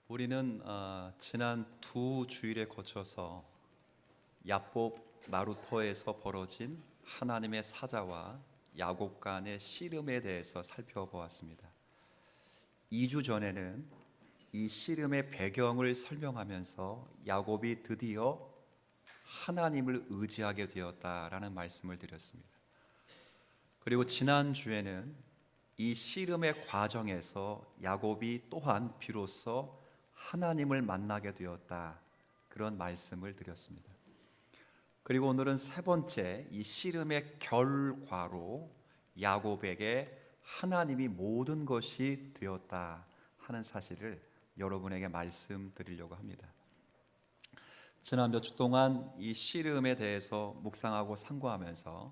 우리는 지난 두 주일에 거쳐서 야복 나루토에서 벌어진 하나님의 사자와 야곱 간의 씨름에 대해서 살펴보았습니다. 2주 전에는 이 씨름의 배경을 설명하면서 야곱이 드디어 하나님을 의지하게 되었다라는 말씀을 드렸습니다. 그리고 지난 주에는 이 씨름의 과정에서 야곱이 또한 비로소 하나님을 만나게 되었다, 그런 말씀을 드렸습니다. 그리고 오늘은 세 번째, 이 씨름의 결과로 야곱에게 하나님이 모든 것이 되었다 하는 사실을 여러분에게 말씀드리려고 합니다. 지난 몇 주 동안 이 씨름에 대해서 묵상하고 상고하면서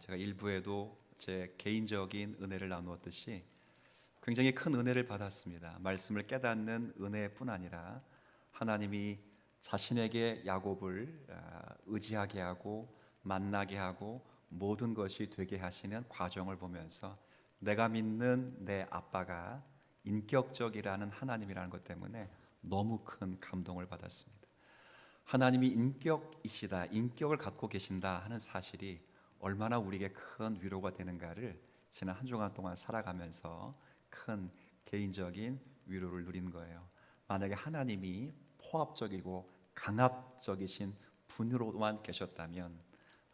제가 일부에도 제 개인적인 은혜를 나누었듯이 굉장히 큰 은혜를 받았습니다. 말씀을 깨닫는 은혜뿐 아니라 하나님이 자신에게 야곱을 의지하게 하고 만나게 하고 모든 것이 되게 하시는 과정을 보면서 내가 믿는 내 아빠가 인격적이라는 하나님이라는 것 때문에 너무 큰 감동을 받았습니다. 하나님이 인격이시다, 인격을 갖고 계신다 하는 사실이 얼마나 우리에게 큰 위로가 되는가를 지난 한 주간 동안 살아가면서 큰 개인적인 위로를 누린 거예요. 만약에 하나님이 포압적이고 강압적이신 분으로만 계셨다면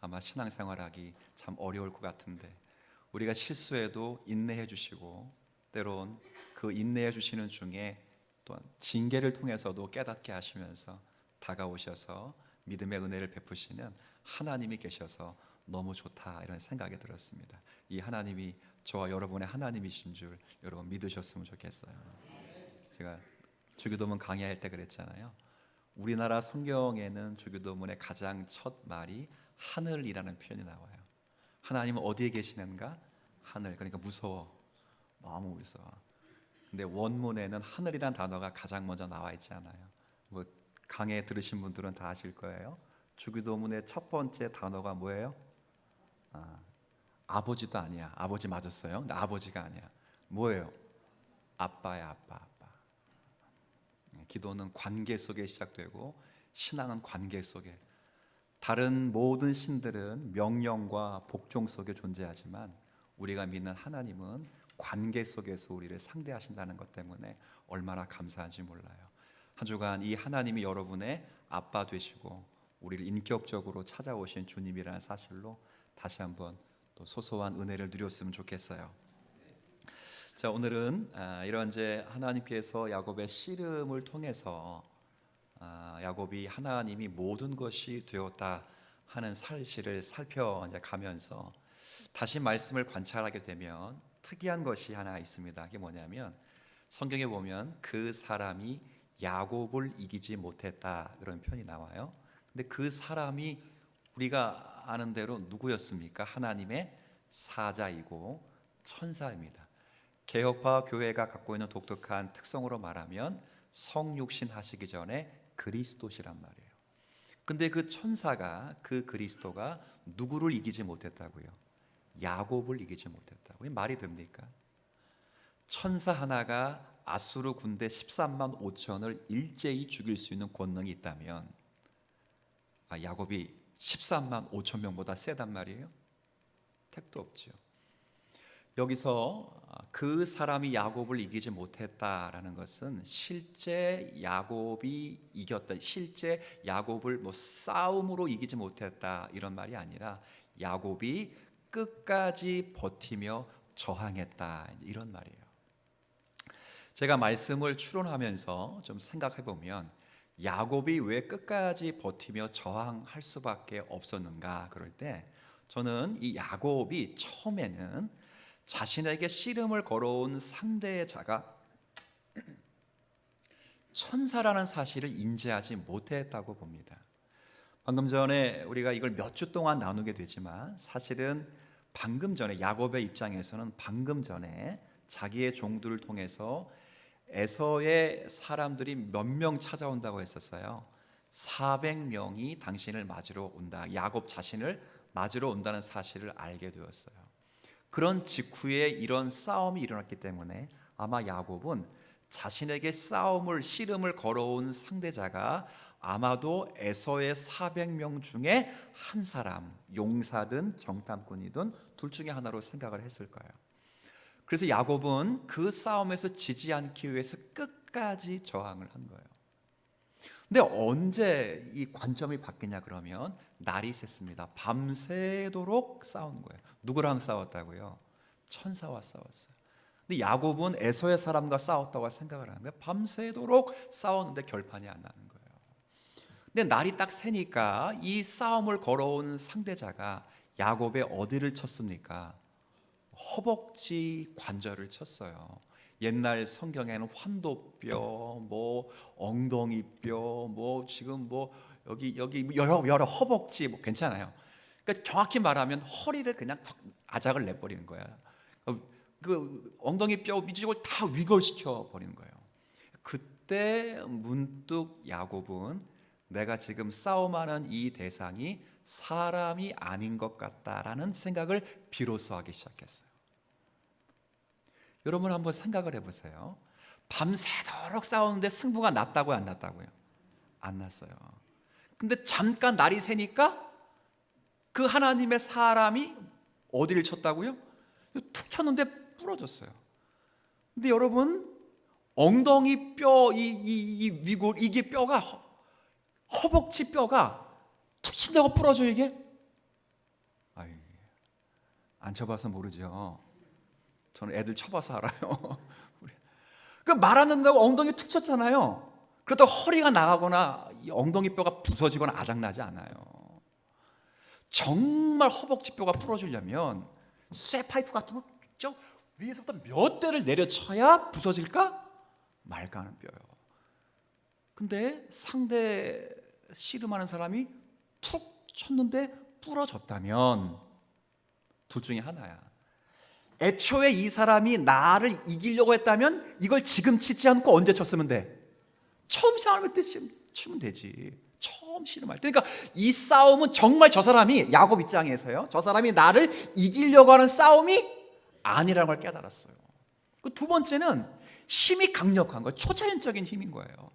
아마 신앙생활하기 참 어려울 것 같은데, 우리가 실수해도 인내해 주시고 때론 그 인내해 주시는 중에 또한 징계를 통해서도 깨닫게 하시면서 다가오셔서 믿음의 은혜를 베푸시는 하나님이 계셔서 너무 좋다, 이런 생각이 들었습니다. 이 하나님이 저와 여러분의 하나님이신 줄 여러분 믿으셨으면 좋겠어요. 제가 주기도문 강의할 때 그랬잖아요. 우리나라 성경에는 주기도문의 가장 첫 말이 하늘이라는 표현이 나와요. 하나님은 어디에 계시는가? 하늘. 그러니까 무서워, 너무 무서워. 근데 원문에는 하늘이란 단어가 가장 먼저 나와 있지 않아요. 뭐 강의 들으신 분들은 다 아실 거예요. 주기도문의 첫 번째 단어가 뭐예요? 아버지도 아니야. 아버지 맞았어요. 근데 아버지가 아니야. 뭐예요? 아빠야, 아빠. 기도는 관계 속에 시작되고 신앙은 관계 속에. 다른 모든 신들은 명령과 복종 속에 존재하지만 우리가 믿는 하나님은 관계 속에서 우리를 상대하신다는 것 때문에 얼마나 감사한지 몰라요. 한 주간 이 하나님이 여러분의 아빠 되시고 우리를 인격적으로 찾아오신 주님이라는 사실로 다시 한번 또 소소한 은혜를 누렸으면 좋겠어요. 자, 오늘은 이런 이제 하나님께서 야곱의 씨름을 통해서 야곱이 하나님이 모든 것이 되었다 하는 사실을 살펴가면서 다시 말씀을 관찰하게 되면 특이한 것이 하나 있습니다. 그게 뭐냐면 성경에 보면 그 사람이 야곱을 이기지 못했다, 그런 표현이 나와요. 근데 그 사람이 우리가 아는 대로 누구였습니까? 하나님의 사자이고 천사입니다. 개혁파 교회가 갖고 있는 독특한 특성으로 말하면 성육신 하시기 전에 그리스도시란 말이에요. 근데 그 천사가, 그 그리스도가 누구를 이기지 못했다고요? 야곱을 이기지 못했다고. 말이 됩니까? 천사 하나가 아수르 군대 13만 5천을 일제히 죽일 수 있는 권능이 있다면 야곱이 13만 5천 명보다 세단 말이에요? 택도 없죠. 여기서 그 사람이 야곱을 이기지 못했다라는 것은 실제 야곱이 이겼다, 실제 야곱을 싸움으로 이기지 못했다, 이런 말이 아니라 야곱이 끝까지 버티며 저항했다, 이런 말이에요. 제가 말씀을 추론하면서 좀 생각해 보면 야곱이 왜 끝까지 버티며 저항할 수밖에 없었는가, 그럴 때 저는 이 야곱이 처음에는 자신에게 씨름을 걸어온 상대의 자가 천사라는 사실을 인지하지 못했다고 봅니다. 방금 전에 우리가 이걸 몇 주 동안 나누게 되지만 사실은 방금 전에 야곱의 입장에서는 방금 전에 자기의 종들을 통해서 에서의 사람들이 몇 명 찾아온다고 했었어요. 400명이 당신을 맞으러 온다, 야곱 자신을 맞으러 온다는 사실을 알게 되었어요. 그런 직후에 이런 싸움이 일어났기 때문에 아마 야곱은 자신에게 씨름을 걸어온 상대자가 아마도 에서의 400명 중에 한 사람, 용사든 정탐꾼이든 둘 중에 하나로 생각을 했을 거예요. 그래서 야곱은 그 싸움에서 지지 않기 위해서 끝까지 저항을 한 거예요. 근데 언제 이 관점이 바뀌냐 그러면 날이 샜습니다. 밤새도록 싸운 거예요. 누구랑 싸웠다고요? 천사와 싸웠어요. 근데 야곱은 에서의 사람과 싸웠다고 생각을 하는 거예요. 밤새도록 싸웠는데 결판이 안 나는 거예요. 근데 날이 딱 새니까 이 싸움을 걸어온 상대자가 야곱의 어디를 쳤습니까? 허벅지 관절을 쳤어요. 옛날 성경에는 환도뼈, 뭐 엉덩이뼈, 뭐 지금 뭐 여기 여러 허벅지 뭐 괜찮아요. 그러니까 정확히 말하면 허리를 그냥 아작을 내버리는 거야. 그 엉덩이뼈 위쪽을 다 위골시켜 버리는 거예요. 그때 문득 야곱은 내가 지금 싸움하는 이 대상이 사람이 아닌 것 같다라는 생각을 비로소 하기 시작했어요. 여러분 한번 생각을 해보세요. 밤새도록 싸우는데 승부가 났다고요, 안 났다고요? 안 났어요. 근데 잠깐 날이 새니까 그 하나님의 사람이 어디를 쳤다고요? 툭 쳤는데 부러졌어요. 근데 여러분 엉덩이 뼈, 이 위골, 이게 뼈가 허벅지 뼈가 툭 친다고 부러져 이게? 아이, 안 쳐봐서 모르죠. 저는 애들 쳐봐서 알아요. 그 말 안 듣는다고 엉덩이 툭 쳤잖아요. 그렇다고 허리가 나가거나 엉덩이 뼈가 부서지거나 아작나지 않아요. 정말 허벅지 뼈가 부러지려면 쇠파이프 같은 거 위에서부터 몇 대를 내려쳐야 부서질까 말까 하는 뼈예요. 근데 상대 씨름하는 사람이 툭 쳤는데 부러졌다면 둘 중에 하나야. 애초에 이 사람이 나를 이기려고 했다면 이걸 지금 치지 않고 언제 쳤으면 돼? 처음 씨름할 때 치면 되지. 처음 씨름할 때. 그러니까 이 싸움은 정말 저 사람이 야곱 입장에서요, 저 사람이 나를 이기려고 하는 싸움이 아니라는 걸 깨달았어요. 두 번째는 힘이 강력한 거예요. 초자연적인 힘인 거예요.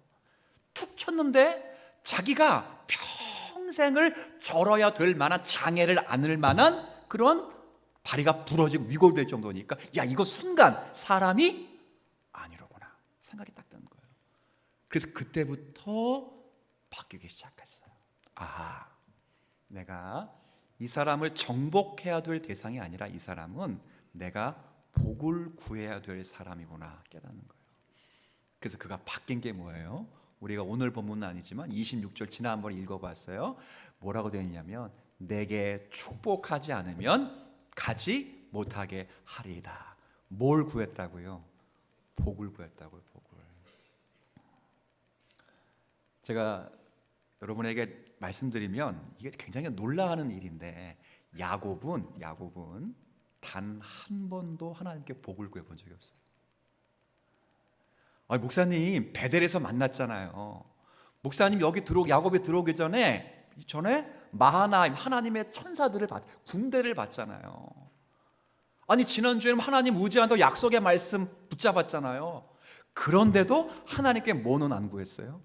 툭 쳤는데 자기가 평생을 절어야 될 만한 장애를 안을 만한 그런 다리가 부러지고 위골될 정도니까 야, 이거 순간 사람이 아니로구나 생각이 딱 드는 거예요. 그래서 그때부터 바뀌기 시작했어요. 아, 내가 이 사람을 정복해야 될 대상이 아니라 이 사람은 내가 복을 구해야 될 사람이구나 깨닫는 거예요. 그래서 그가 바뀐 게 뭐예요? 우리가 오늘 본문은 아니지만 26절 지난번에 읽어봤어요. 뭐라고 되어 있냐면 내게 축복하지 않으면 가지 못하게 하리이다. 뭘 구했다고요? 복을 구했다고요. 복을. 제가 여러분에게 말씀드리면 이게 굉장히 놀라는 일인데 야곱은 단 한 번도 하나님께 복을 구해본 적이 없어요. 아니, 목사님 베델에서 만났잖아요. 목사님 여기 야곱이 들어오기 전에 마하나임 하나님의 천사들을 군대를 봤잖아요. 아니 지난주에는 하나님 의지한다고 약속의 말씀 붙잡았잖아요. 그런데도 하나님께 뭐는 안 구했어요?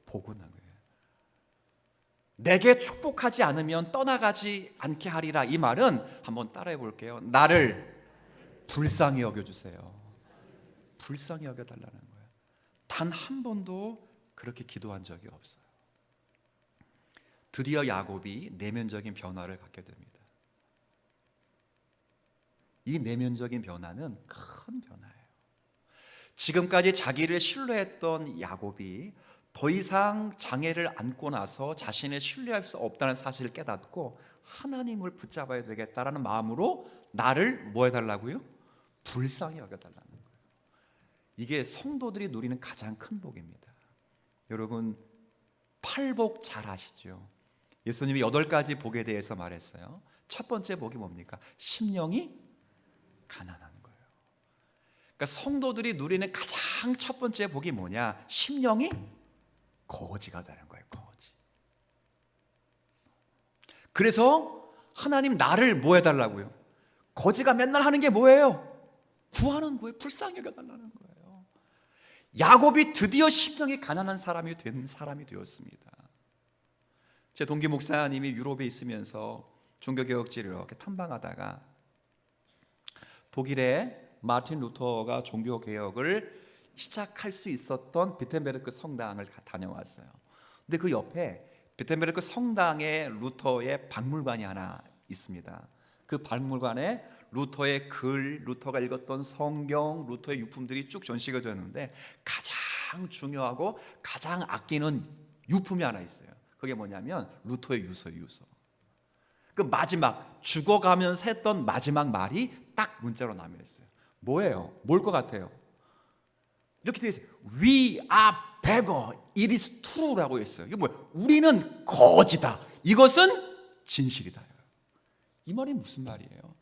복은 안 구해요. 내게 축복하지 않으면 떠나가지 않게 하리라. 이 말은 한번 따라해 볼게요. 나를 불쌍히 여겨주세요. 불쌍히 여겨달라는 거예요. 단 한 번도 그렇게 기도한 적이 없어요. 드디어 야곱이 내면적인 변화를 갖게 됩니다. 이 내면적인 변화는 큰 변화예요. 지금까지 자기를 신뢰했던 야곱이 더 이상 장애를 안고 나서 자신을 신뢰할 수 없다는 사실을 깨닫고 하나님을 붙잡아야 되겠다라는 마음으로 나를 뭐 해달라고요? 불쌍히 여겨달라는 거예요. 이게 성도들이 누리는 가장 큰 복입니다. 여러분 팔복 잘 아시죠? 예수님이 8가지 복에 대해서 말했어요. 첫 번째 복이 뭡니까? 심령이 가난한 거예요. 그러니까 성도들이 누리는 가장 첫 번째 복이 뭐냐? 심령이 거지가 되는 거예요. 거지. 그래서 하나님 나를 뭐 해달라고요? 거지가 맨날 하는 게 뭐예요? 구하는 거예요. 불쌍히 여겨달라는 거예요. 야곱이 드디어 심령이 가난한 사람이 된 사람이 되었습니다. 제 동기 목사님이 유럽에 있으면서 종교개혁지를 이렇게 탐방하다가 독일의 마틴 루터가 종교개혁을 시작할 수 있었던 비텐베르크 성당을 다녀왔어요. 근데 그 옆에 비텐베르크 성당에 루터의 박물관이 하나 있습니다. 그 박물관에 루터의 글, 루터가 읽었던 성경, 루터의 유품들이 쭉 전시가 되는데 가장 중요하고 가장 아끼는 유품이 하나 있어요. 그게 뭐냐면 루터의 유서예요. 유서. 그 마지막 죽어가면서 했던 마지막 말이 딱 문자로 남아 있어요. 뭐예요? 뭘 것 같아요? 이렇게 되어 있어요. We are beggar. It is true라고 했어요. 이게 뭐예요? 우리는 거지다. 이것은 진실이다. 이 말이 무슨 말이에요?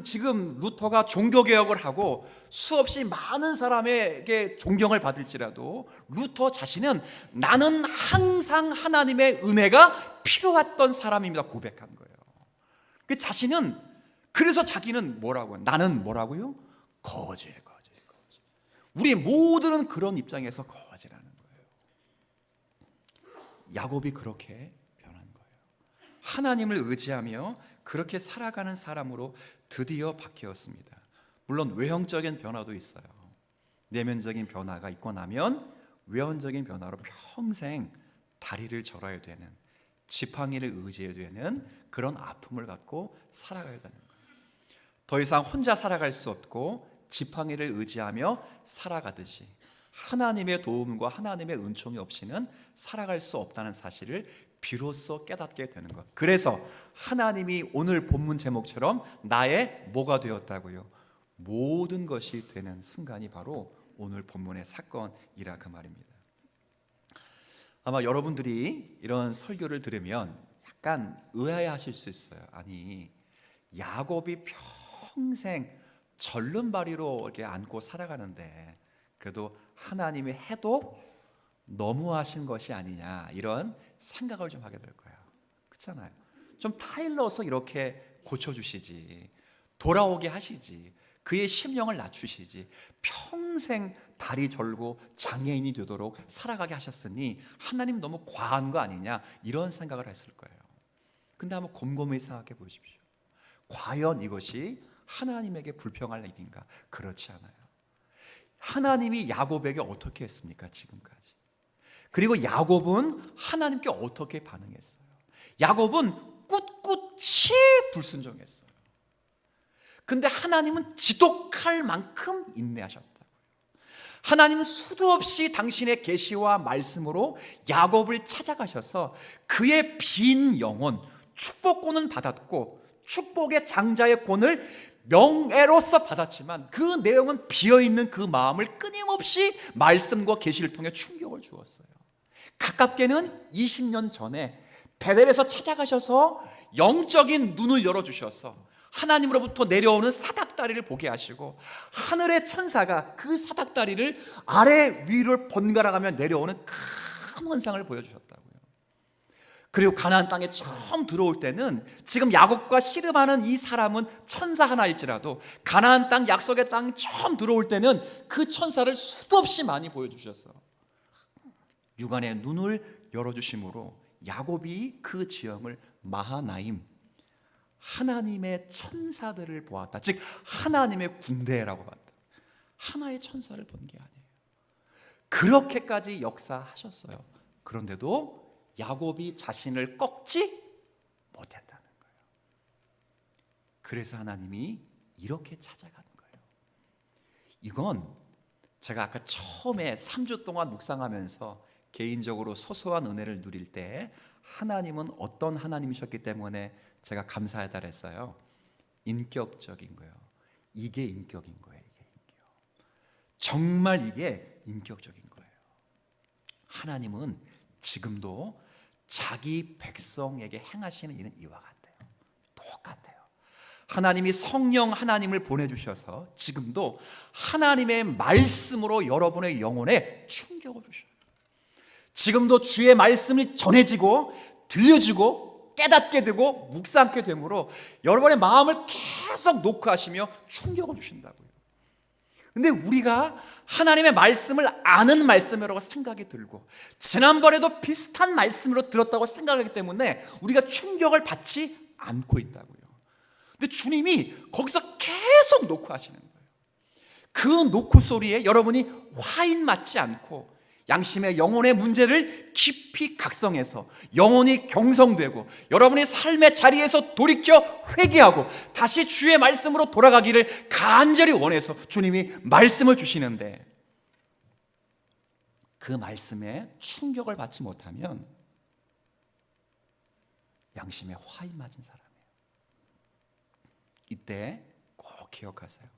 지금 루터가 종교개혁을 하고 수없이 많은 사람에게 존경을 받을지라도 루터 자신은 나는 항상 하나님의 은혜가 필요했던 사람입니다 고백한 거예요. 그 자신은 그래서 자기는 뭐라고요? 나는 뭐라고요? 거지. 우리 모두는 그런 입장에서 거지라는 거예요. 야곱이 그렇게 변한 거예요. 하나님을 의지하며 그렇게 살아가는 사람으로 드디어 바뀌었습니다. 물론 외형적인 변화도 있어요. 내면적인 변화가 있고 나면 외형적인 변화로 평생 다리를 절어야 되는, 지팡이를 의지해야 되는 그런 아픔을 갖고 살아가야 되는 거예요. 더 이상 혼자 살아갈 수 없고 지팡이를 의지하며 살아가듯이 하나님의 도움과 하나님의 은총이 없이는 살아갈 수 없다는 사실을 비로소 깨닫게 되는 것. 그래서 하나님이 오늘 본문 제목처럼 나의 뭐가 되었다고요? 모든 것이 되는 순간이 바로 오늘 본문의 사건이라 그 말입니다. 아마 여러분들이 이런 설교를 들으면 약간 의아해하실 수 있어요. 아니, 야곱이 평생 절름발이로 이렇게 안고 살아가는데 그래도 하나님이 해도 너무하신 것이 아니냐, 이런 생각을 좀 하게 될 거예요. 그렇잖아요. 좀 타일러서 이렇게 고쳐주시지, 돌아오게 하시지, 그의 심령을 낮추시지, 평생 다리 절고 장애인이 되도록 살아가게 하셨으니 하나님 너무 과한 거 아니냐, 이런 생각을 했을 거예요. 근데 한번 곰곰이 생각해 보십시오. 과연 이것이 하나님에게 불평할 일인가? 그렇지 않아요. 하나님이 야곱에게 어떻게 했습니까? 지금까지. 그리고 야곱은 하나님께 어떻게 반응했어요? 야곱은 꿋꿋이 불순종했어요. 근데 하나님은 지독할 만큼 인내하셨다고요. 하나님은 수도 없이 당신의 계시와 말씀으로 야곱을 찾아가셔서 그의 빈 영혼, 축복권은 받았고 축복의 장자의 권을 명예로서 받았지만 그 내용은 비어있는 그 마음을 끊임없이 말씀과 계시를 통해 충격을 주었어요. 가깝게는 20년 전에 베델에서 찾아가셔서 영적인 눈을 열어주셔서 하나님으로부터 내려오는 사닥다리를 보게 하시고 하늘의 천사가 그 사닥다리를 아래 위를 번갈아가며 내려오는 큰 환상을 보여주셨다고요. 그리고 가나안 땅에 처음 들어올 때는 지금 야곱과 씨름하는 이 사람은 천사 하나일지라도 가나안 땅, 약속의 땅 처음 들어올 때는 그 천사를 수도 없이 많이 보여주셨어. 육안의 눈을 열어주심으로 야곱이 그 지형을 마하나임, 하나님의 천사들을 보았다. 즉 하나님의 군대라고 봤다. 하나의 천사를 본 게 아니에요. 그렇게까지 역사하셨어요. 그런데도 야곱이 자신을 꺾지 못했다는 거예요. 그래서 하나님이 이렇게 찾아가는 거예요. 이건 제가 아까 처음에 3주 동안 묵상하면서 개인적으로 소소한 은혜를 누릴 때 하나님은 어떤 하나님이셨기 때문에 제가 감사하다 그랬어요. 인격적인 거예요. 이게 인격인 거예요. 이게 인격. 정말 이게 인격적인 거예요. 하나님은 지금도 자기 백성에게 행하시는 일은 이와 같아요. 똑같아요. 하나님이 성령 하나님을 보내주셔서 지금도 하나님의 말씀으로 여러분의 영혼에 충격을 주셔요. 지금도 주의 말씀이 전해지고 들려지고 깨닫게 되고 묵상하게 되므로 여러분의 마음을 계속 녹화하시며 충격을 주신다고요. 근데 우리가 하나님의 말씀을 아는 말씀이라고 생각이 들고 지난번에도 비슷한 말씀으로 들었다고 생각하기 때문에 우리가 충격을 받지 않고 있다고요. 근데 주님이 거기서 계속 노크하시는 거예요. 그 노크 소리에 여러분이 화인 맞지 않고 양심의 영혼의 문제를 깊이 각성해서 영혼이 경성되고 여러분이 삶의 자리에서 돌이켜 회개하고 다시 주의 말씀으로 돌아가기를 간절히 원해서 주님이 말씀을 주시는데, 그 말씀에 충격을 받지 못하면 양심에 화인 맞은 사람이에요. 이때 꼭 기억하세요.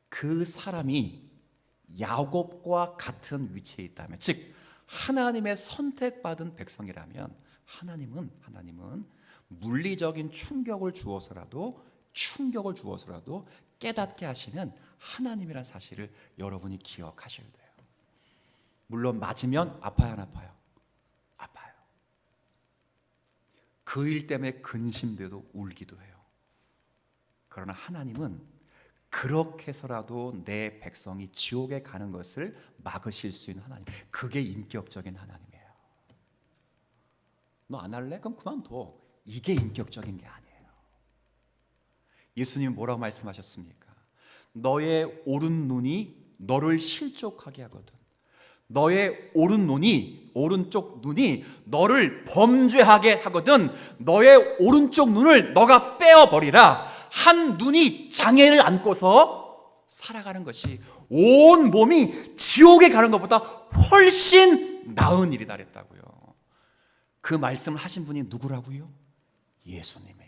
그 사람이 야곱과 같은 위치에 있다면, 즉 하나님의 선택받은 백성이라면 하나님은 물리적인 충격을 주어서라도 깨닫게 하시는 하나님이라는 사실을 여러분이 기억하셔야 돼요. 물론 맞으면 아파요, 안 아파요? 아파요. 그 일 때문에 근심돼도 울기도 해요. 그러나 하나님은 그렇게 해서라도 내 백성이 지옥에 가는 것을 막으실 수 있는 하나님, 그게 인격적인 하나님이에요. 너 안 할래? 그럼 그만둬. 이게 인격적인 게 아니에요. 예수님이 뭐라고 말씀하셨습니까? 너의 오른 눈이 너를 실족하게 하거든, 너의 오른쪽 눈이 너를 범죄하게 하거든 너의 오른쪽 눈을 너가 빼어버리라. 한 눈이 장애를 안고서 살아가는 것이 온 몸이 지옥에 가는 것보다 훨씬 나은 일이다 그랬다고요. 그 말씀을 하신 분이 누구라고요? 예수님.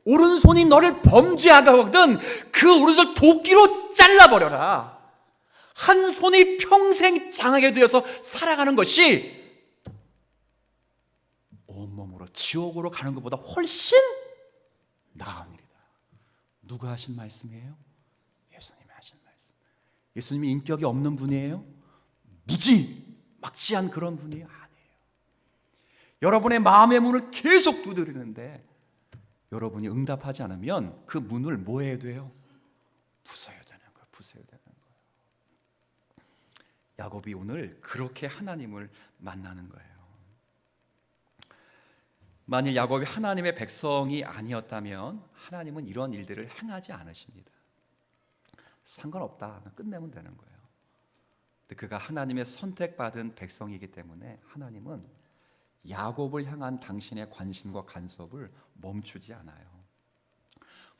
오른손이 너를 범죄하게 하거든 그 오른손 도끼로 잘라버려라. 한 손이 평생 장하게 되어서 살아가는 것이 온몸으로 지옥으로 가는 것보다 훨씬 나은 일이다. 누가 하신 말씀이에요? 예수님이 하신 말씀. 예수님이 인격이 없는 분이에요? 막지한 그런 분이 아니에요. 여러분의 마음의 문을 계속 두드리는데 여러분이 응답하지 않으면 그 문을 뭐 해야 돼요? 부숴야 되는 거예요. 야곱이 오늘 그렇게 하나님을 만나는 거예요. 만일 야곱이 하나님의 백성이 아니었다면 하나님은 이런 일들을 행하지 않으십니다. 상관없다, 끝내면 되는 거예요. 근데 그가 하나님의 선택받은 백성이기 때문에 하나님은 야곱을 향한 당신의 관심과 간섭을 멈추지 않아요.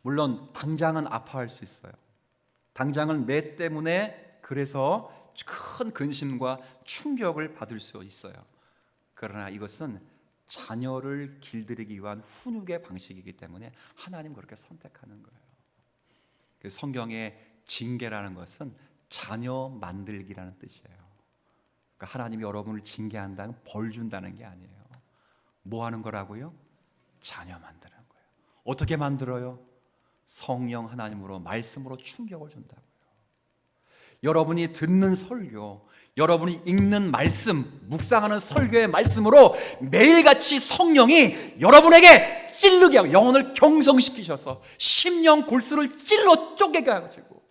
물론 당장은 아파할 수 있어요. 당장은 매 때문에 그래서 큰 근심과 충격을 받을 수 있어요. 그러나 이것은 자녀를 길들이기 위한 훈육의 방식이기 때문에 하나님 그렇게 선택하는 거예요. 그 성경의 징계라는 것은 자녀 만들기라는 뜻이에요. 그러니까 하나님이 여러분을 징계한다는 벌 준다는 게 아니에요. 뭐 하는 거라고요? 자녀 만드는 거예요. 어떻게 만들어요? 성령 하나님으로 말씀으로 충격을 준다고요. 여러분이 듣는 설교, 여러분이 읽는 말씀, 묵상하는 설교의 말씀으로 매일같이 성령이 여러분에게 찔르게 하고 영혼을 경성시키셔서 심령 골수를 찔러 쪼개게 하시고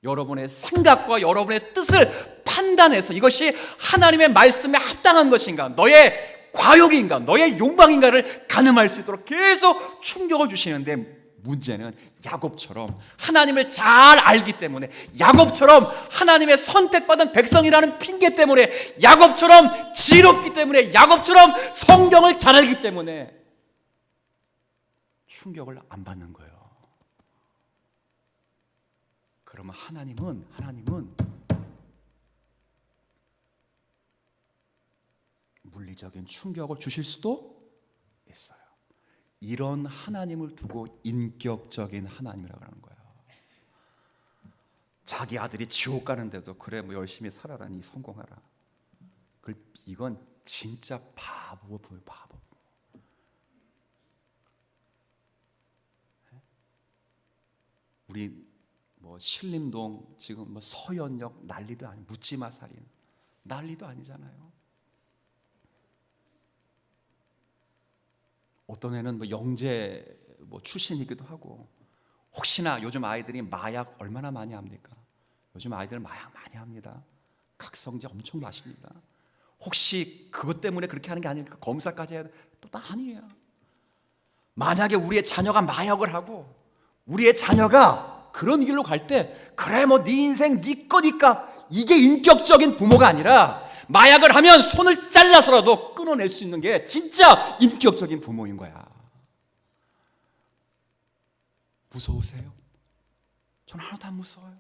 여러분의 생각과 여러분의 뜻을 판단해서 이것이 하나님의 말씀에 합당한 것인가, 너의 과욕인가, 너의 욕망인가를 가늠할 수 있도록 계속 충격을 주시는데, 문제는 야곱처럼 하나님을 잘 알기 때문에, 야곱처럼 하나님의 선택받은 백성이라는 핑계 때문에, 야곱처럼 지혜롭기 때문에, 야곱처럼 성경을 잘 알기 때문에 충격을 안 받는 거예요. 그러면 하나님은 물리적인 충격을 주실 수도 있어요. 이런 하나님을 두고 인격적인 하나님이라고 하는 거예요. 자기 아들이 지옥 가는데도 그래 뭐 열심히 살아라니 성공하라. 이건 진짜 바보. 우리 뭐 신림동 지금 뭐 서현역 난리도 아니, 묻지마 살인 난리도 아니잖아요. 어떤 애는 뭐 영재 뭐 출신이기도 하고, 혹시나 요즘 아이들이 마약 얼마나 많이 합니까? 요즘 아이들 마약 많이 합니다. 각성제 엄청 마십니다. 혹시 그것 때문에 그렇게 하는 게 아닐까? 검사까지 해야 돼? 또 아니에요. 만약에 우리의 자녀가 마약을 하고 우리의 자녀가 그런 길로 갈 때, 그래 뭐 네 인생 네 거니까, 이게 인격적인 부모가 아니라 마약을 하면 손을 잘라서라도 끊어낼 수 있는 게 진짜 인격적인 부모인 거야. 무서우세요? 저는 하나도 안 무서워요.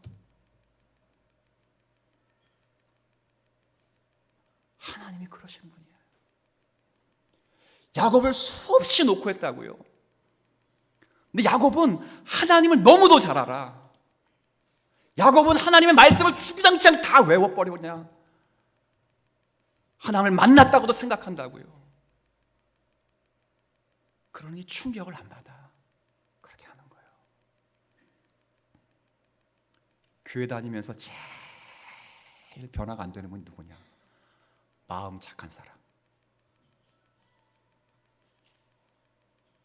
하나님이 그러신 분이에요. 야곱을 수없이 놓고 했다고요. 근데 야곱은 하나님을 너무도 잘 알아. 야곱은 하나님의 말씀을 주구장창 다 외워버리고 그냥 하나님을 만났다고도 생각한다고요. 그러니 충격을 안 받아. 그렇게 하는 거예요. 교회 다니면서 제일 변화가 안 되는 건 누구냐? 마음 착한 사람.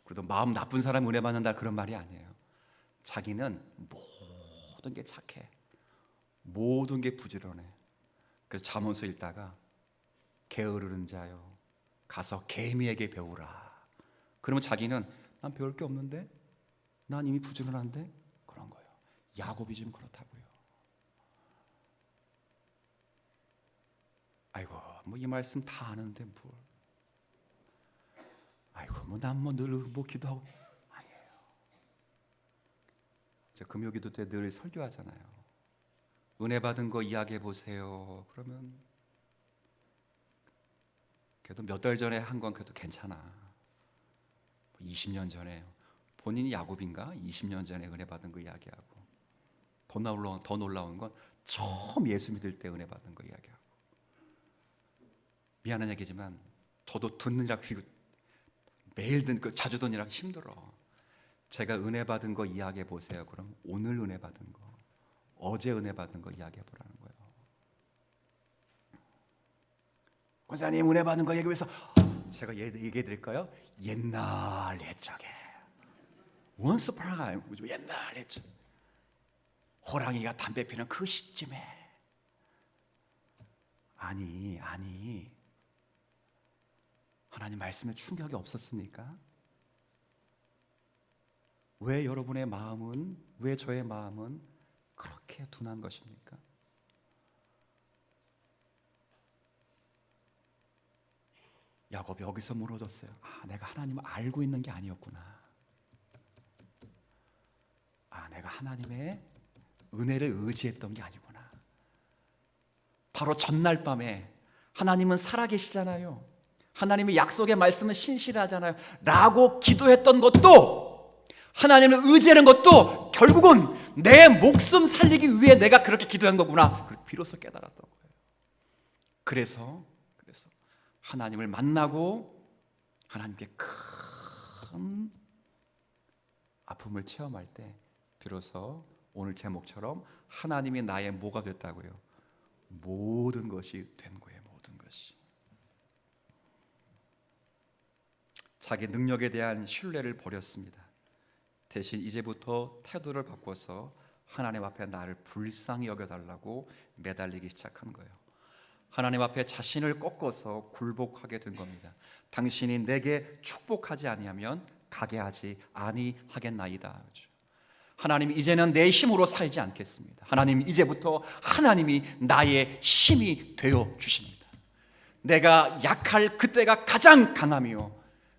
그래도 마음 나쁜 사람 은혜 받는다 그런 말이 아니에요. 자기는 모든 게 착해. 모든 게 부지런해. 그래서 잠언서 읽다가 게으르는 자요, 가서 개미에게 배우라. 그러면 자기는 난 배울 게 없는데, 난 이미 부지런한데, 그런 거예요. 야곱이 좀 그렇다고요. 아이고 뭐 이 말씀 다 아는데 뭘? 아이고 뭐 난 뭐 늘 뭐 기도하고. 아니에요. 저 금요기도 때 늘 설교하잖아요. 은혜 받은 거 이야기해 보세요. 그러면 그래도 몇 달 전에 한 건 그래도 괜찮아. 20년 전에, 본인이 야곱인가? 20년 전에 은혜 받은 거 이야기하고, 더 놀라운 건 처음 예수 믿을 때 은혜 받은 거 이야기하고. 미안한 얘기지만 저도 듣느라 매일 듣고 자주 듣느라 힘들어. 제가 은혜 받은 거 이야기해 보세요. 그럼 오늘 은혜 받은 거, 어제 은혜 받은 거 이야기해 보라는 거예요. 권사님 은혜 받은 거 얘기해서 제가 얘기해 드릴까요? 옛날 옛적에, once upon a time, 옛날 옛적, 호랑이가 담배 피는 그 시점에. 아니 하나님 말씀에 충격이 없었습니까? 왜 여러분의 마음은, 왜 저의 마음은 그렇게 둔한 것입니까? 야곱이 여기서 무너졌어요. 내가 하나님을 알고 있는 게 아니었구나. 내가 하나님의 은혜를 의지했던 게 아니구나. 바로 전날 밤에 하나님은 살아계시잖아요. 하나님의 약속의 말씀은 신실하잖아요 라고 기도했던 것도, 하나님을 의지하는 것도 결국은 내 목숨 살리기 위해 내가 그렇게 기도한 거구나. 비로소 깨달았던 거예요. 그래서 하나님을 만나고 하나님께 큰 아픔을 체험할 때 비로소 오늘 제목처럼 하나님이 나의 뭐가 됐다고요? 모든 것이 된 거예요. 모든 것이. 자기 능력에 대한 신뢰를 버렸습니다. 대신 이제부터 태도를 바꿔서 하나님 앞에 나를 불쌍히 여겨달라고 매달리기 시작한 거예요. 하나님 앞에 자신을 꺾어서 굴복하게 된 겁니다. 당신이 내게 축복하지 아니하면 가게 하지 아니하겠나이다. 하나님, 이제는 내 힘으로 살지 않겠습니다. 하나님, 이제부터 하나님이 나의 힘이 되어 주십니다. 내가 약할 그때가 가장 강하며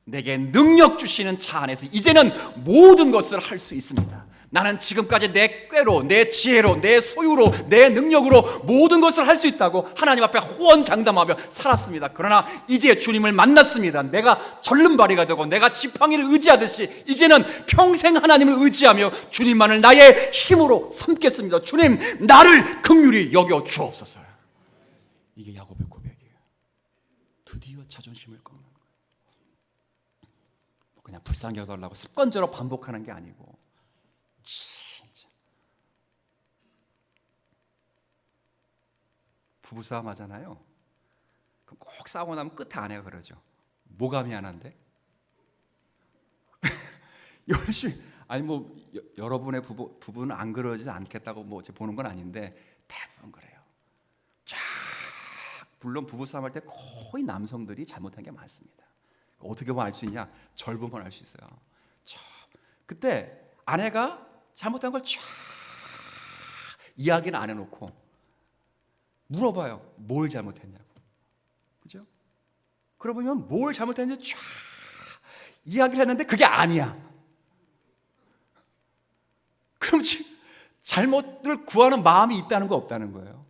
내게 능력 주시는 자 안에서 이제는 모든 것을 할 수 있습니다. 나는 지금까지 내 꾀로, 내 지혜로, 내 소유로, 내 능력으로 모든 것을 할 수 있다고 하나님 앞에 호언장담하며 살았습니다. 그러나 이제 주님을 만났습니다. 내가 절름발이가 되고 내가 지팡이를 의지하듯이 이제는 평생 하나님을 의지하며 주님만을 나의 힘으로 삼겠습니다. 주님, 나를 긍휼히 여겨 주옵소서. 이게 야곱의 고백이에요. 드디어 자존심을 꺾는 거예요. 그냥 불쌍히 여달라고 습관적으로 반복하는 게 아니고, 진짜 부부싸움 하잖아요. 그럼 꼭 싸우고 나면 끝에 아내가 그러죠. 뭐가 미안한데? 열심히, 아니 뭐 여러분의 부부는 안 그러지 않겠다고 뭐 보는 건 아닌데, 대부분 그래요. 쫙 물론 부부싸움 할 때 거의 남성들이 잘못한 게 많습니다. 어떻게 보면 알 수 있냐? 절 보면 알 수 있어요. 그때 아내가 잘못한 걸 쫙 이야기는 안 해놓고 물어봐요. 뭘 잘못했냐고. 그죠? 그러면 뭘 잘못했는지 쫙 이야기를 했는데 그게 아니야. 그럼 지금 잘못을 구하는 마음이 있다는 거 없다는 거예요?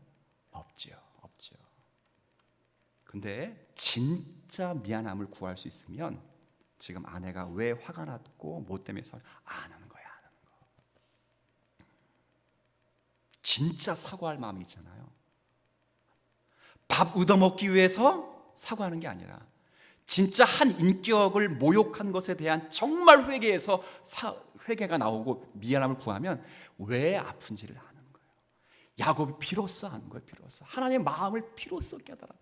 없죠. 근데 진짜 미안함을 구할 수 있으면 지금 아내가 왜 화가 났고 뭐 때문에 안 하는 거야. 진짜 사과할 마음이 있잖아요. 밥 얻어먹기 위해서 사과하는 게 아니라 진짜 한 인격을 모욕한 것에 대한 정말 회개에서 회개가 나오고 미안함을 구하면 왜 아픈지를 아는 거예요. 야곱이 비로소 아는 거예요. 비로소 하나님의 마음을 비로소 깨달았다.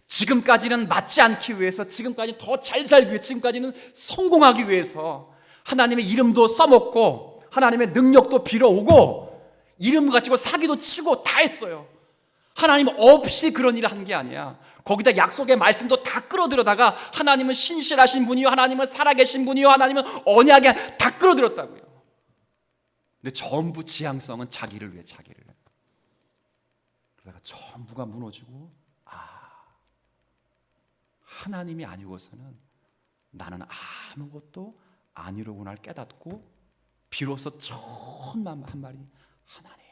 지금까지는 맞지 않기 위해서, 지금까지 더 잘 살기 위해, 지금까지는 성공하기 위해서 하나님의 이름도 써먹고 하나님의 능력도 빌어오고 이름 가지고 사기도 치고 다 했어요. 하나님 없이 그런 일을 한 게 아니야. 거기다 약속의 말씀도 다 끌어들여다가 하나님은 신실하신 분이요, 하나님은 살아계신 분이요, 하나님은 언약에 다 끌어들였다고요. 근데 전부 지향성은 자기를 위해 자기를. 그러다가 전부가 무너지고 하나님이 아니고서는 나는 아무것도 아니로구나를 깨닫고 비로소 처음 한 말이 하나님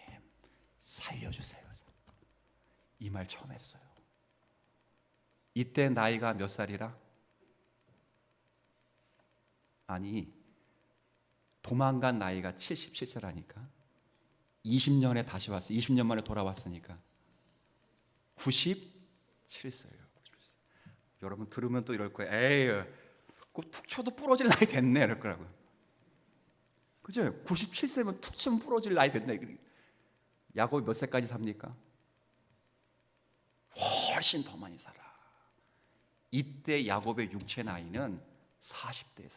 살려주세요. 이 말 처음 했어요. 이때 나이가 몇 살이라? 아니 도망간 나이가 77세라니까. 20년에 다시 왔어. 20년 만에 돌아왔으니까 97세예요. 여러분 들으면 또 이럴 거예요. 에이, 툭 쳐도 부러질 나이 됐네 이럴 거라고요. 그죠? 97세면 툭 치면 부러질 나이 됐네. 야곱이 몇 세까지 삽니까? 훨씬 더 많이 살아. 이때 야곱의 육체 나이는 40대.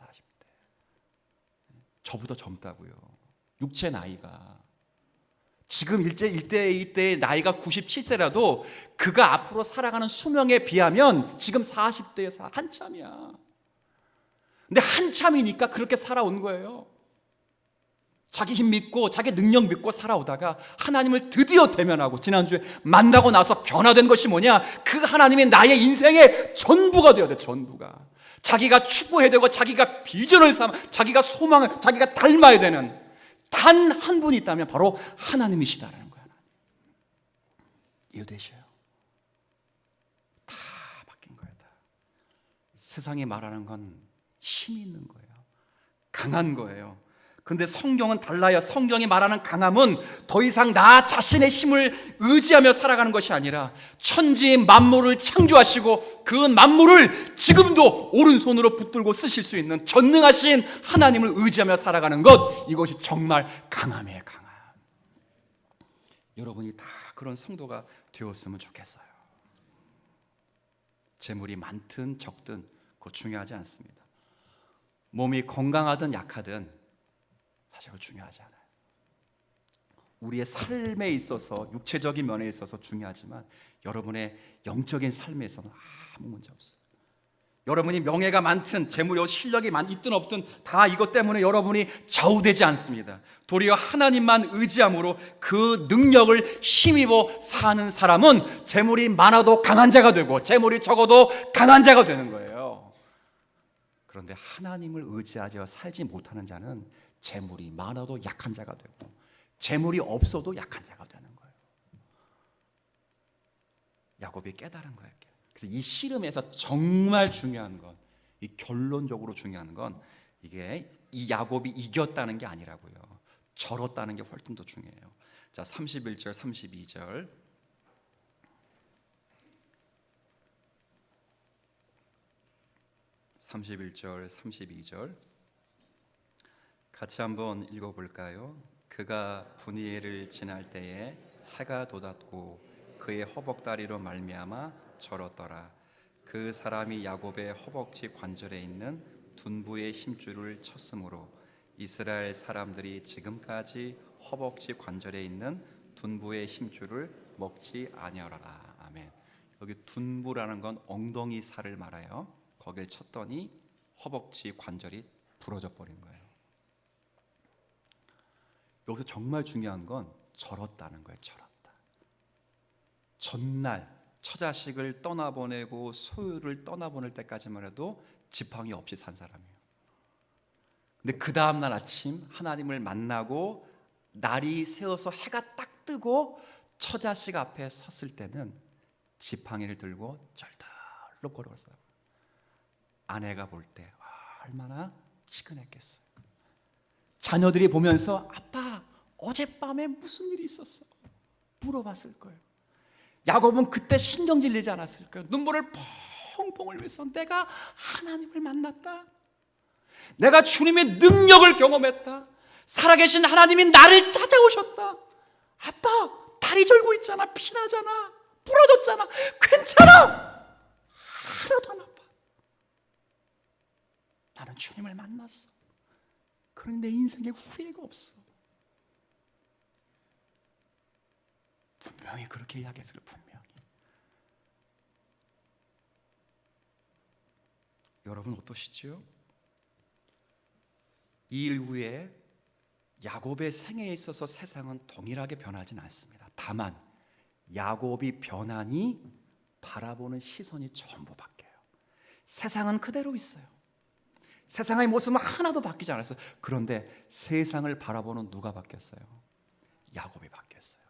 저보다 젊다고요. 육체 나이가. 지금 이때 나이가 97세라도 그가 앞으로 살아가는 수명에 비하면 지금 40대에서 한참이야. 근데 한참이니까 그렇게 살아온 거예요. 자기 힘 믿고 자기 능력 믿고 살아오다가 하나님을 드디어 대면하고 지난주에 만나고 나서 변화된 것이 뭐냐? 그 하나님이 나의 인생의 전부가 되어야 돼. 전부가. 자기가 추구해야 되고 자기가 비전을 삼아 자기가 소망을 자기가 닮아야 되는 단 한 분이 있다면 바로 하나님이시다라는 거야. 이해되셔요? 다 바뀐 거예요. 다. 세상이 말하는 건 힘이 있는 거예요. 강한 거예요. 근데 성경은 달라요. 성경이 말하는 강함은 더 이상 나 자신의 힘을 의지하며 살아가는 것이 아니라 천지 만물을 창조하시고 그 만물을 지금도 오른손으로 붙들고 쓰실 수 있는 전능하신 하나님을 의지하며 살아가는 것, 이것이 정말 강함이에요. 강함. 여러분이 다 그런 성도가 되었으면 좋겠어요. 재물이 많든 적든 그거 중요하지 않습니다. 몸이 건강하든 약하든 사실 그거 중요하지 않아요. 우리의 삶에 있어서 육체적인 면에 있어서 중요하지만 여러분의 영적인 삶에 있어서는 아무 문제 없어요. 여러분이 명예가 많든 재물이 실력이 있든 없든 다 이것 때문에 여러분이 좌우되지 않습니다. 도리어 하나님만 의지함으로 그 능력을 힘입어 사는 사람은 재물이 많아도 강한 자가 되고 재물이 적어도 강한 자가 되는 거예요. 그런데 하나님을 의지하여 살지 못하는 자는 재물이 많아도 약한 자가 되고 재물이 없어도 약한 자가 되는 거예요. 야곱이 깨달은 거예요. 그래서 이 씨름에서 정말 중요한 건, 이 결론적으로 중요한 건 이게 이 야곱이 이겼다는 게 아니라고요. 절었다는 게 훨씬 더 중요해요. 자, 31절 32절. (31절) (32절) 같이 한번 읽어볼까요? 그가 분이엘을 지날 때에 해가 돋았고 그의 허벅다리로 말미암아 절었더라. 그 사람이 야곱의 허벅지 관절에 있는 둔부의 힘줄을 쳤으므로 이스라엘 사람들이 지금까지 허벅지 관절에 있는 둔부의 힘줄을 먹지 아니하라. 아멘. 여기 둔부라는 건 엉덩이 살을 말해요. 거길 쳤더니 허벅지 관절이 부러져 버린 거예요. 여기서 정말 중요한 건 절었다는 거예요. 절었다. 전날 처자식을 떠나보내고 소유를 떠나보낼 때까지만 해도 지팡이 없이 산 사람이에요. 근데 그 다음날 아침 하나님을 만나고 날이 새어서 해가 딱 뜨고 처자식 앞에 섰을 때는 지팡이를 들고 절덜룩거렸어요. 아내가 볼 때 얼마나 치근했겠어요. 자녀들이 보면서 아빠 어젯밤에 무슨 일이 있었어? 물어봤을 거예요. 야곱은 그때 신경질 내지 않았을 거예요. 눈물을 펑펑 흘리면서 내가 하나님을 만났다. 내가 주님의 능력을 경험했다. 살아계신 하나님이 나를 찾아오셨다. 아빠 다리 절고 있잖아. 피나잖아. 부러졌잖아. 괜찮아. 하나도 안 아파. 나는 주님을 만났어. 그런데 내 인생에 후회가 없어. 분명히 그렇게 이야기했어요. 분명히. 여러분 어떠시죠? 이 일 후에 야곱의 생애에 있어서 세상은 동일하게 변하지는 않습니다. 다만 야곱이 변하니 바라보는 시선이 전부 바뀌어요. 세상은 그대로 있어요. 세상의 모습은 하나도 바뀌지 않았어요. 그런데 세상을 바라보는 누가 바뀌었어요? 야곱이 바뀌었어요.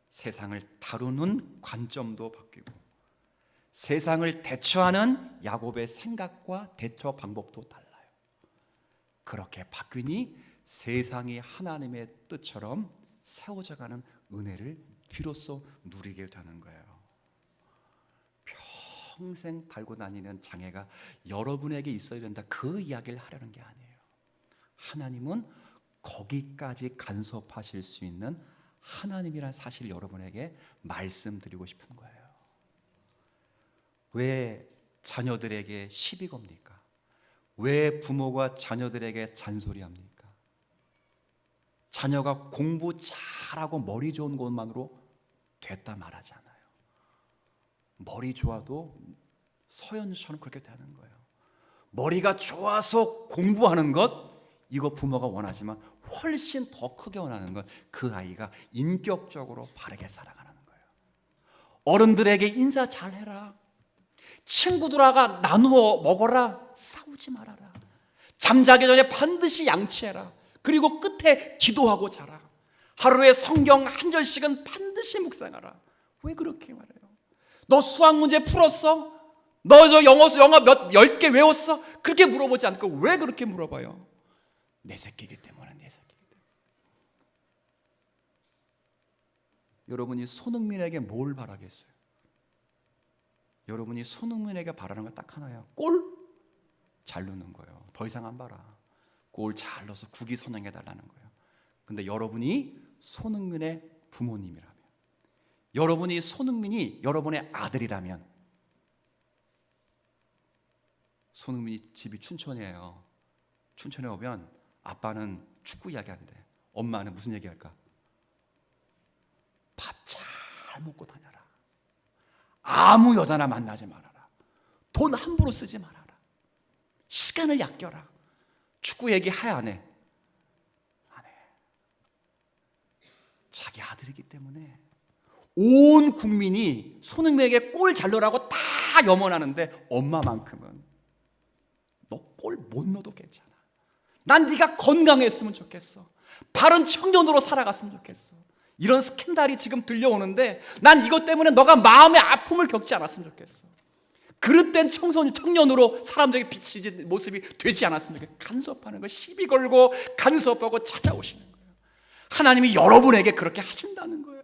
세상을 다루는 관점도 바뀌고 세상을 대처하는 야곱의 생각과 대처 방법도 달라요. 그렇게 바뀌니 세상이 하나님의 뜻처럼 세워져가는 은혜를 비로소 누리게 되는 거예요. 평생 달고 다니는 장애가 여러분에게 있어야 된다, 그 이야기를 하려는 게 아니에요. 하나님은 거기까지 간섭하실 수 있는 하나님이란 사실을 여러분에게 말씀드리고 싶은 거예요. 왜 자녀들에게 시비 겁니까? 왜 부모가 자녀들에게 잔소리합니까? 자녀가 공부 잘하고 머리 좋은 것만으로 됐다 말하지 않아요. 머리 좋아도 서연주처럼 그렇게 되는 거예요. 머리가 좋아서 공부하는 것, 이거 부모가 원하지만 훨씬 더 크게 원하는 건 그 아이가 인격적으로 바르게 살아가는 거예요. 어른들에게 인사 잘해라. 친구들하고 나누어 먹어라. 싸우지 말아라. 잠자기 전에 반드시 양치해라. 그리고 끝에 기도하고 자라. 하루에 성경 한 절씩은 반드시 묵상하라. 왜 그렇게 말해요? 너 수학 문제 풀었어? 너 영어 10개 외웠어? 그렇게 물어보지 않고 왜 그렇게 물어봐요? 내 새끼이기 때문에, 내 새끼이기 때문에. 여러분이 손흥민에게 뭘 바라겠어요? 여러분이 손흥민에게 바라는 건 딱 하나예요. 골 잘 넣는 거예요. 더 이상 안 바라. 골 잘 넣어서 국위 선양해 달라는 거예요. 근데 여러분이 손흥민의 부모님이라면, 여러분이 손흥민이 여러분의 아들이라면, 손흥민이 집이 춘천이에요. 춘천에 오면 아빠는 축구 이야기하는데 엄마는 무슨 얘기할까? 밥 잘 먹고 다녀라. 아무 여자나 만나지 말아라. 돈 함부로 쓰지 말아라. 시간을 아껴라. 축구 얘기 해 안 해? 안 해. 자기 아들이기 때문에 온 국민이 손흥민에게 골 잘 넣으라고 다 염원하는데 엄마만큼은 너 골 못 넣어도 괜찮아. 난 네가 건강했으면 좋겠어. 바른 청년으로 살아갔으면 좋겠어. 이런 스캔들이 지금 들려오는데 난 이것 때문에 너가 마음의 아픔을 겪지 않았으면 좋겠어. 그릇된 청년으로 사람들에게 비치는 모습이 되지 않았으면 좋겠어. 간섭하는 거, 시비 걸고 간섭하고 찾아오시는 거예요. 하나님이 여러분에게 그렇게 하신다는 거예요.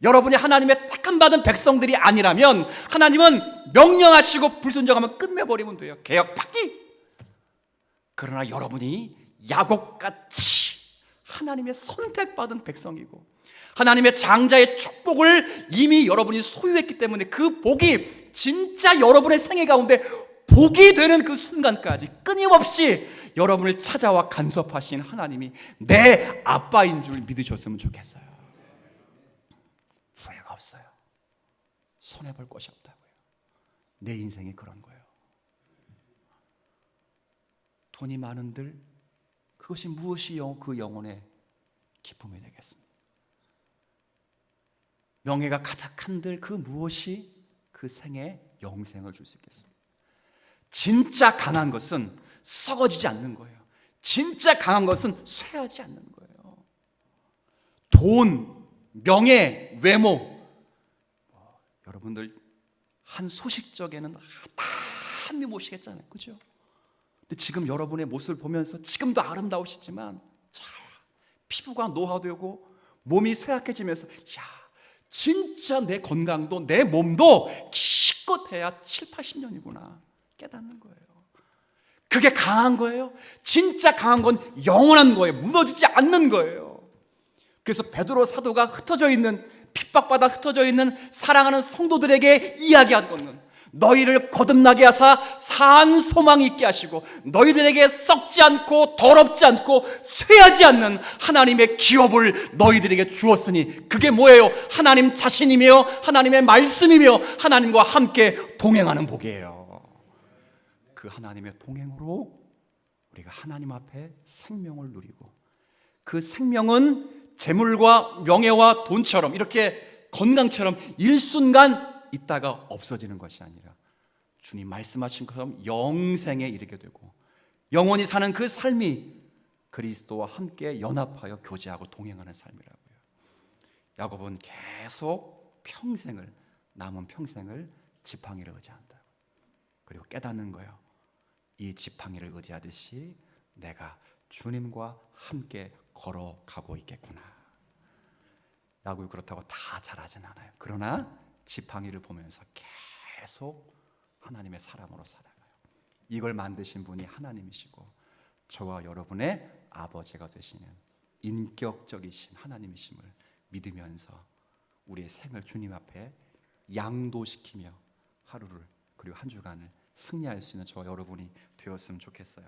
여러분이 하나님의 택함받은 백성들이 아니라면 하나님은 명령하시고 불순종하면 끝내버리면 돼요. 개혁받기. 그러나 여러분이 야곱같이 하나님의 선택받은 백성이고 하나님의 장자의 축복을 이미 여러분이 소유했기 때문에 그 복이 진짜 여러분의 생애 가운데 복이 되는 그 순간까지 끊임없이 여러분을 찾아와 간섭하신 하나님이 내 아빠인 줄 믿으셨으면 좋겠어요. 후회가 없어요. 손해볼 것이 없다고요. 내 인생이 그런 거예요. 돈이 많은들 그것이 무엇이 그 영혼의 기쁨이 되겠습니까? 명예가 가득한들 그 무엇이 그 생에 영생을 줄 수 있겠습니까? 진짜 강한 것은 썩어지지 않는 거예요. 진짜 강한 것은 쇠하지 않는 거예요. 돈, 명예, 외모, 여러분들 한 소식적에는 다 한 미 모시겠잖아요, 그죠? 근데 지금 여러분의 모습을 보면서 지금도 아름다우시지만 피부가 노화되고 몸이 쇠약해지면서 진짜 내 건강도 내 몸도 기껏해야 7, 80년이구나 깨닫는 거예요. 그게 강한 거예요. 진짜 강한 건 영원한 거예요. 무너지지 않는 거예요. 그래서 베드로 사도가 흩어져 있는, 핍박받아 흩어져 있는 사랑하는 성도들에게 이야기한 것은 너희를 거듭나게 하사 산 소망이 있게 하시고 너희들에게 썩지 않고 더럽지 않고 쇠하지 않는 하나님의 기업을 너희들에게 주었으니 그게 뭐예요? 하나님 자신이며 하나님의 말씀이며 하나님과 함께 동행하는 복이에요. 그 하나님의 동행으로 우리가 하나님 앞에 생명을 누리고 그 생명은 재물과 명예와 돈처럼 이렇게 건강처럼 일순간 있다가 없어지는 것이 아니라 주님 말씀하신 것처럼 영생에 이르게 되고 영원히 사는 그 삶이 그리스도와 함께 연합하여 교제하고 동행하는 삶이라고요. 야곱은 계속 평생을, 남은 평생을 지팡이를 의지한다. 그리고 깨닫는 거예요. 이 지팡이를 의지하듯이 내가 주님과 함께 걸어가고 있겠구나. 야곱이 그렇다고 다 잘하진 않아요. 그러나 지팡이를 보면서 계속 하나님의 사람으로 살아가요. 이걸 만드신 분이 하나님이시고 저와 여러분의 아버지가 되시는 인격적이신 하나님이심을 믿으면서 우리의 생을 주님 앞에 양도시키며 하루를 그리고 한 주간을 승리할 수 있는 저와 여러분이 되었으면 좋겠어요.